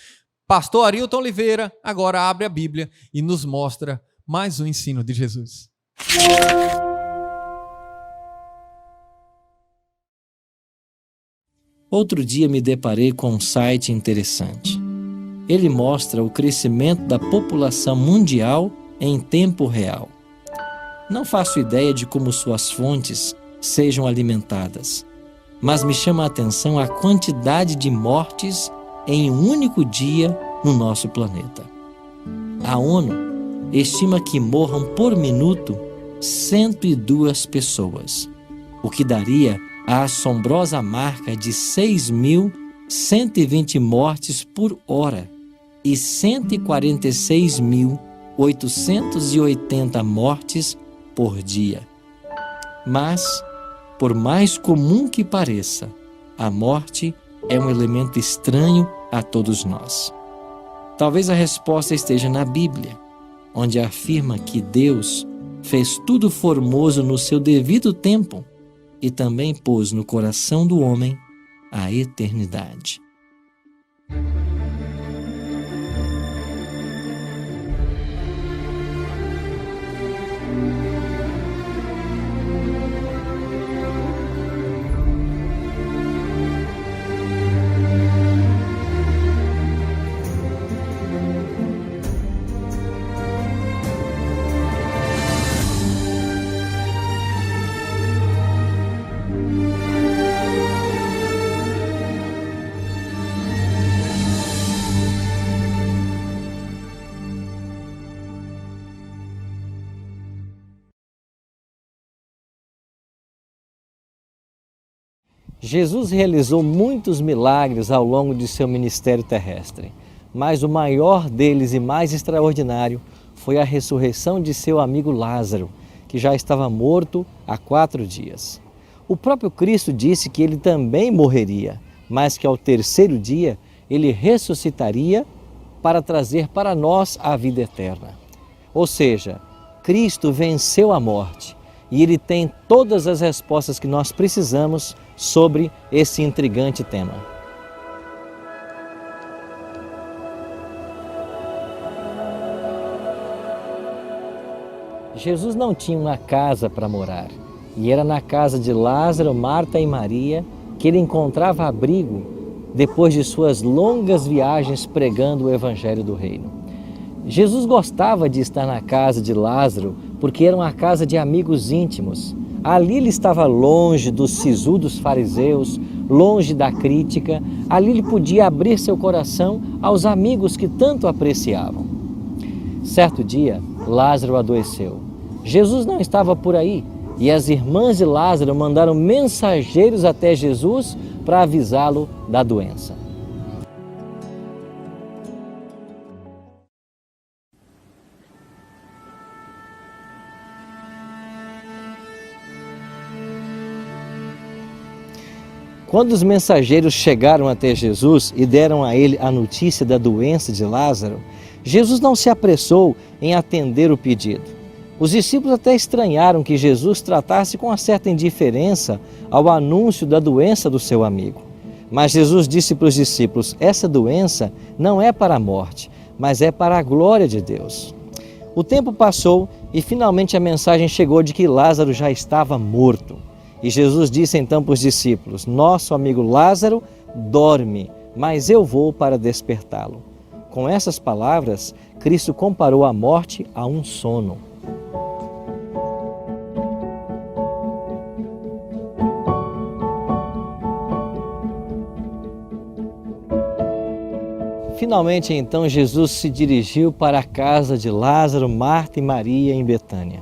Pastor Arilton Oliveira agora abre a Bíblia e nos mostra mais um ensino de Jesus. Outro dia me deparei com um site interessante. ele mostra o crescimento da população mundial em tempo real. Não faço ideia de como suas fontes sejam alimentadas, mas me chama a atenção a quantidade de mortes em um único dia no nosso planeta. A ONU estima que morram por minuto 102 pessoas, o que daria a assombrosa marca de 6.120 mortes por hora e 146.880 mortes por dia. Mas, por mais comum que pareça, a morte é um elemento estranho a todos nós. Talvez a resposta esteja na Bíblia, onde afirma que Deus fez tudo formoso no seu devido tempo e também pôs no coração do homem a eternidade. Jesus realizou muitos milagres ao longo de seu ministério terrestre, mas o maior deles e mais extraordinário foi a ressurreição de seu amigo Lázaro, que já estava morto há 4 dias. O próprio Cristo disse que ele também morreria, mas que ao 3º dia ele ressuscitaria para trazer para nós a vida eterna. Ou seja, Cristo venceu a morte e ele tem todas as respostas que nós precisamos sobre esse intrigante tema. Jesus não tinha uma casa para morar, e era na casa de Lázaro, Marta e Maria que ele encontrava abrigo depois de suas longas viagens pregando o Evangelho do Reino. Jesus gostava de estar na casa de Lázaro porque era uma casa de amigos íntimos. Ali ele estava longe dos sisudos fariseus, longe da crítica. Ali ele podia abrir seu coração aos amigos que tanto apreciavam. Certo dia, Lázaro adoeceu. Jesus não estava por aí e as irmãs de Lázaro mandaram mensageiros até Jesus para avisá-lo da doença. Quando os mensageiros chegaram até Jesus e deram a ele a notícia da doença de Lázaro, Jesus não se apressou em atender o pedido. Os discípulos até estranharam que Jesus tratasse com uma certa indiferença ao anúncio da doença do seu amigo. Mas Jesus disse para os discípulos: essa doença não é para a morte, mas é para a glória de Deus. O tempo passou e finalmente a mensagem chegou de que Lázaro já estava morto. E Jesus disse então para os discípulos: nosso amigo Lázaro dorme, mas eu vou para despertá-lo. Com essas palavras, Cristo comparou a morte a um sono. Finalmente, então, Jesus se dirigiu para a casa de Lázaro, Marta e Maria em Betânia.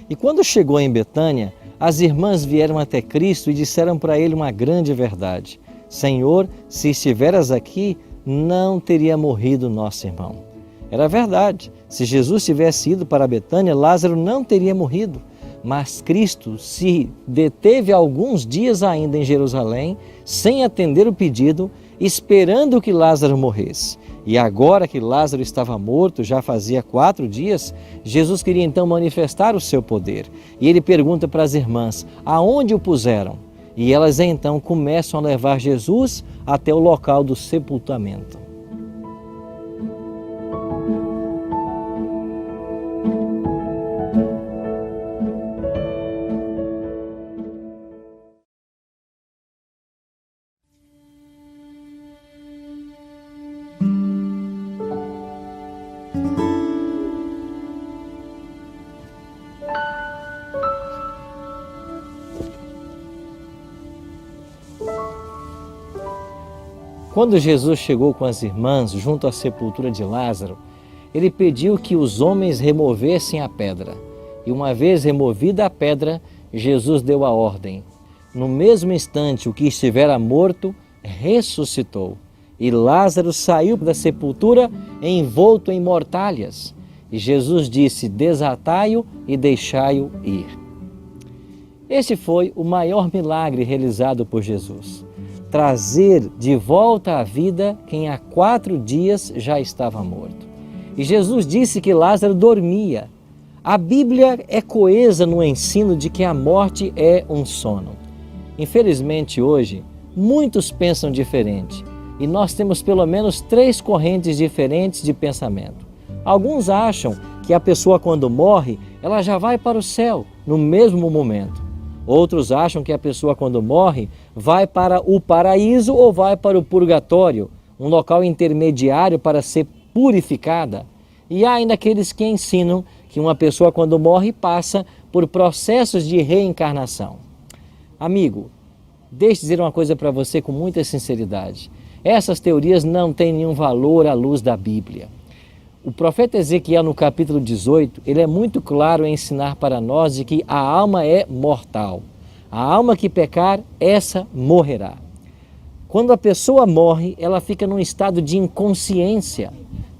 E quando chegou em Betânia, as irmãs vieram até Cristo e disseram para ele uma grande verdade: Senhor, se estiveras aqui, não teria morrido nosso irmão. Era verdade. Se Jesus tivesse ido para Betânia, Lázaro não teria morrido. Mas Cristo se deteve alguns dias ainda em Jerusalém, sem atender o pedido, esperando que Lázaro morresse. E agora que Lázaro estava morto, já fazia 4 dias, Jesus queria então manifestar o seu poder. E ele pergunta para as irmãs: aonde o puseram? E elas então começam a levar Jesus até o local do sepultamento. Quando Jesus chegou com as irmãs junto à sepultura de Lázaro, ele pediu que os homens removessem a pedra. E uma vez removida a pedra, Jesus deu a ordem. No mesmo instante, o que estivera morto ressuscitou. E Lázaro saiu da sepultura envolto em mortalhas. E Jesus disse: desatai-o e deixai-o ir. Este foi o maior milagre realizado por Jesus. Trazer de volta à vida quem há 4 dias já estava morto. E Jesus disse que Lázaro dormia. A Bíblia é coesa no ensino de que a morte é um sono. Infelizmente hoje, muitos pensam diferente e nós temos pelo menos 3 correntes diferentes de pensamento. Alguns acham que a pessoa quando morre, ela já vai para o céu no mesmo momento. Outros acham que a pessoa quando morre vai para o paraíso ou vai para o purgatório, um local intermediário para ser purificada. E há ainda aqueles que ensinam que uma pessoa quando morre passa por processos de reencarnação. Amigo, deixe eu dizer uma coisa para você com muita sinceridade. Essas teorias não têm nenhum valor à luz da Bíblia. O profeta Ezequiel, no capítulo 18, ele é muito claro em ensinar para nós de que a alma é mortal. A alma que pecar, essa morrerá. Quando a pessoa morre, ela fica num estado de inconsciência.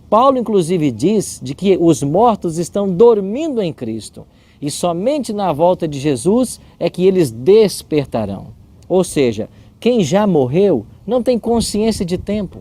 Paulo, inclusive, diz de que os mortos estão dormindo em Cristo e somente na volta de Jesus é que eles despertarão. Ou seja, quem já morreu não tem consciência de tempo.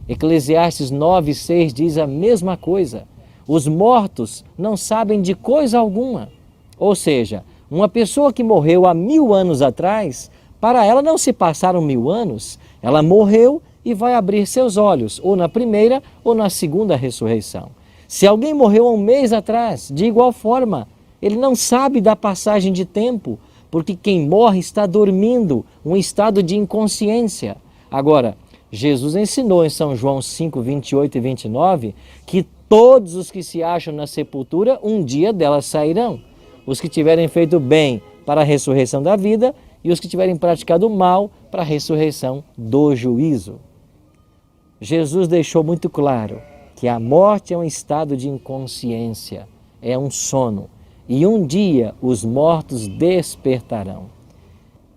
Eclesiastes 9:6 diz a mesma coisa. Os mortos não sabem de coisa alguma. Ou seja, uma pessoa que morreu há 1000 anos atrás, para ela não se passaram 1000 anos, ela morreu e vai abrir seus olhos, ou na primeira ou na segunda ressurreição. Se alguém morreu há 1 mês atrás, de igual forma, ele não sabe da passagem de tempo, porque quem morre está dormindo, um estado de inconsciência. Agora, Jesus ensinou em São João 5, 28 e 29 que todos os que se acham na sepultura, um dia delas sairão. Os que tiverem feito bem para a ressurreição da vida e os que tiverem praticado mal para a ressurreição do juízo. Jesus deixou muito claro que a morte é um estado de inconsciência, é um sono. E um dia os mortos despertarão.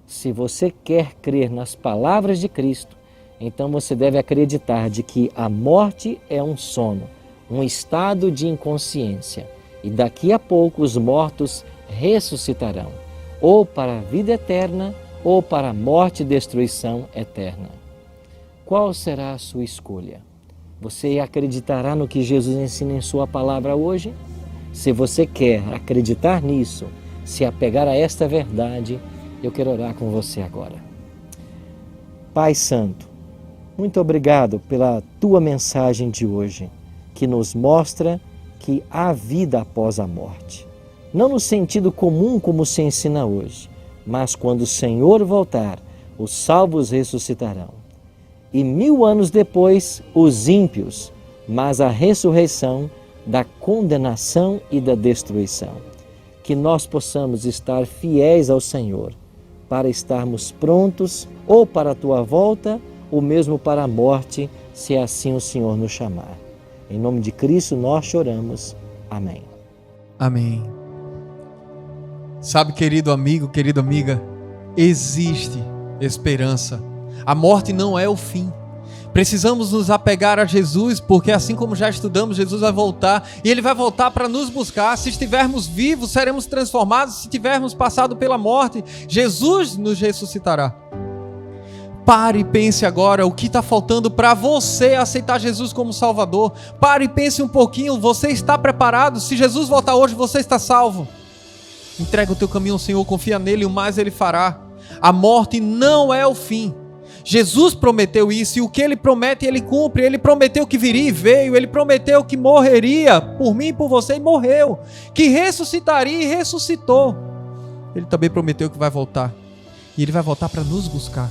Se você quer crer nas palavras de Cristo, então você deve acreditar de que a morte é um sono, um estado de inconsciência. E daqui a pouco os mortos ressuscitarão, ou para a vida eterna, ou para a morte e destruição eterna. Qual será a sua escolha? Você acreditará no que Jesus ensina em sua palavra hoje? Se você quer acreditar nisso, se apegar a esta verdade, eu quero orar com você agora. Pai Santo, muito obrigado pela tua mensagem de hoje, que nos mostra que há vida após a morte. Não no sentido comum como se ensina hoje, mas quando o Senhor voltar, os salvos ressuscitarão. E 1000 anos depois, os ímpios, mas a ressurreição da condenação e da destruição. Que nós possamos estar fiéis ao Senhor, para estarmos prontos ou para a tua volta, ou mesmo para a morte, se assim o Senhor nos chamar. Em nome de Cristo nós choramos. Amém. Amém. Sabe, querido amigo, querida amiga, existe esperança. A morte não é o fim. Precisamos nos apegar a Jesus, porque assim como já estudamos, Jesus vai voltar e Ele vai voltar para nos buscar. Se estivermos vivos, seremos transformados. Se tivermos passado pela morte, Jesus nos ressuscitará. Pare e pense agora o que está faltando para você aceitar Jesus como Salvador. Pare e pense um pouquinho, você está preparado? Se Jesus voltar hoje, você está salvo. Entrega o teu caminho ao Senhor, confia nele e o mais Ele fará. A morte não é o fim. Jesus prometeu isso e o que Ele promete, Ele cumpre. Ele prometeu que viria e veio. Ele prometeu que morreria por mim e por você e morreu. Que ressuscitaria e ressuscitou. Ele também prometeu que vai voltar. E Ele vai voltar para nos buscar.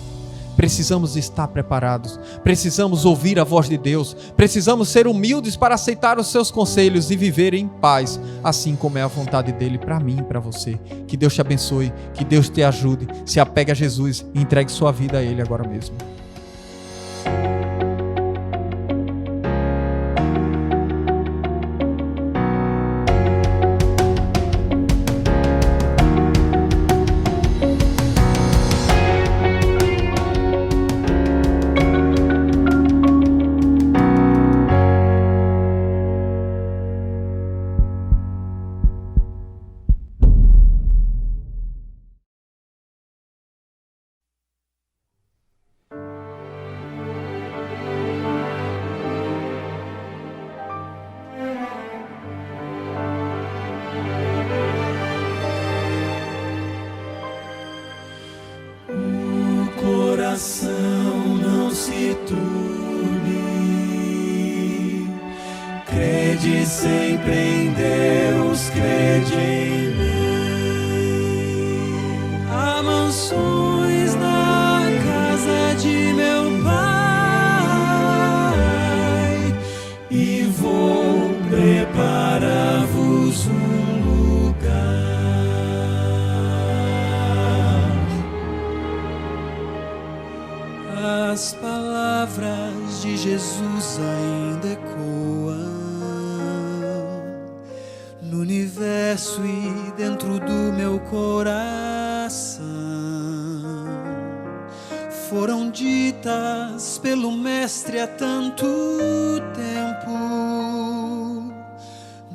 Precisamos estar preparados. Precisamos ouvir a voz de Deus. Precisamos ser humildes para aceitar os seus conselhos e viver em paz, assim como é a vontade dEle para mim e para você. Que Deus te abençoe, que Deus te ajude. Se apegue a Jesus e entregue sua vida a Ele agora mesmo. crede sempre em Deus, crede em mim. Há mansões na casa de meu Pai, e vou preparar-vos um lugar. As palavras de Jesus ainda ecoam no universo e dentro do meu coração. Foram ditas pelo Mestre há tanto tempo,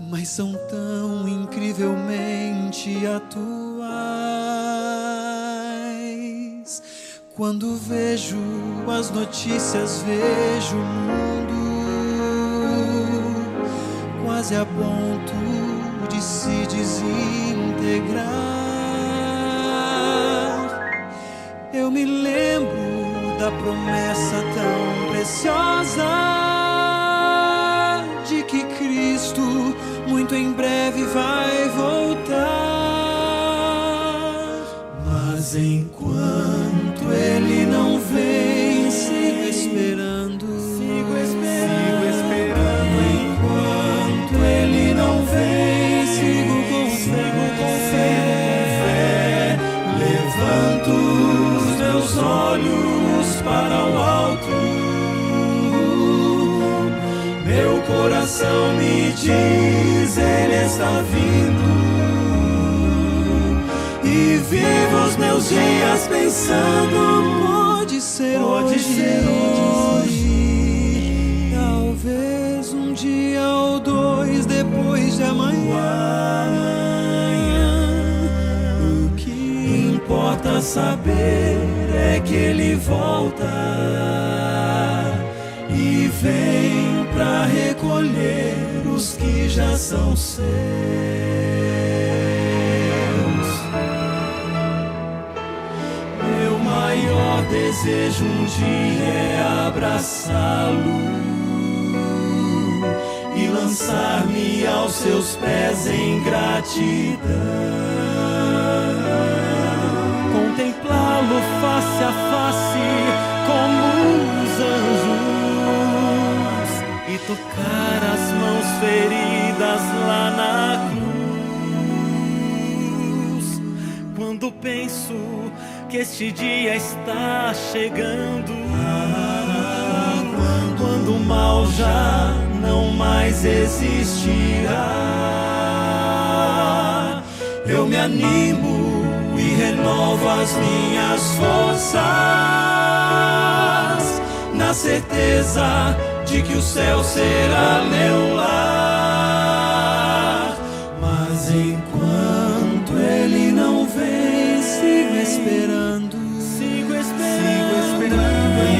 mas são tão incrivelmente atuais. Quando vejo as notícias, vejo o mundo quase a ponto de se desintegrar. Eu me lembro da promessa tão preciosa de que Cristo muito em breve vai voltar. Mas enquanto Ele não vem, sigo esperando. Enquanto Ele não vem, sigo com fé. Levanto os meus olhos para o alto. Meu coração me diz, Ele está vindo. E vivo os meus dias pensando, pode ser hoje. Talvez um dia ou dois depois de amanhã. O que importa saber é que Ele volta e vem pra recolher os que já são seus. Meu maior desejo um dia é abraçá-lo e lançar-me aos seus pés em gratidão. Contemplá-lo face a face como os anjos e tocar as mãos feridas lá na cruz. Quando penso que este dia está chegando, quando o mal já não mais existirá, eu me animo e renovo as minhas forças, na certeza de que o céu será meu lar. Mas enquanto Ele não vem, sigo esperando.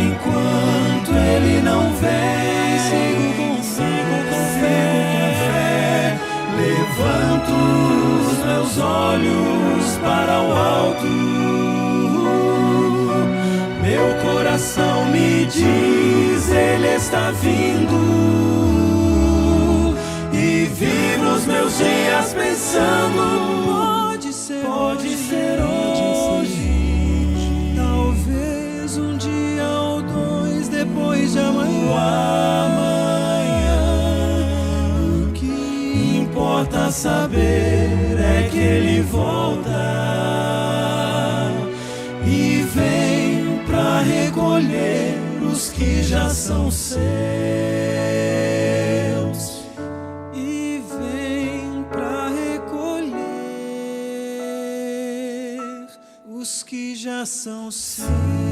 Enquanto Ele não vem, sigo com fé. Levanto os meus olhos para o alto. Meu coração me diz, Ele está vindo. E vivo os meus dias pensando, pode ser hoje. Talvez um dia ou dois depois de amanhã. O que importa saber é que Ele volta e vem pra recolher os que já são seus. E vem pra recolher os que já são seus.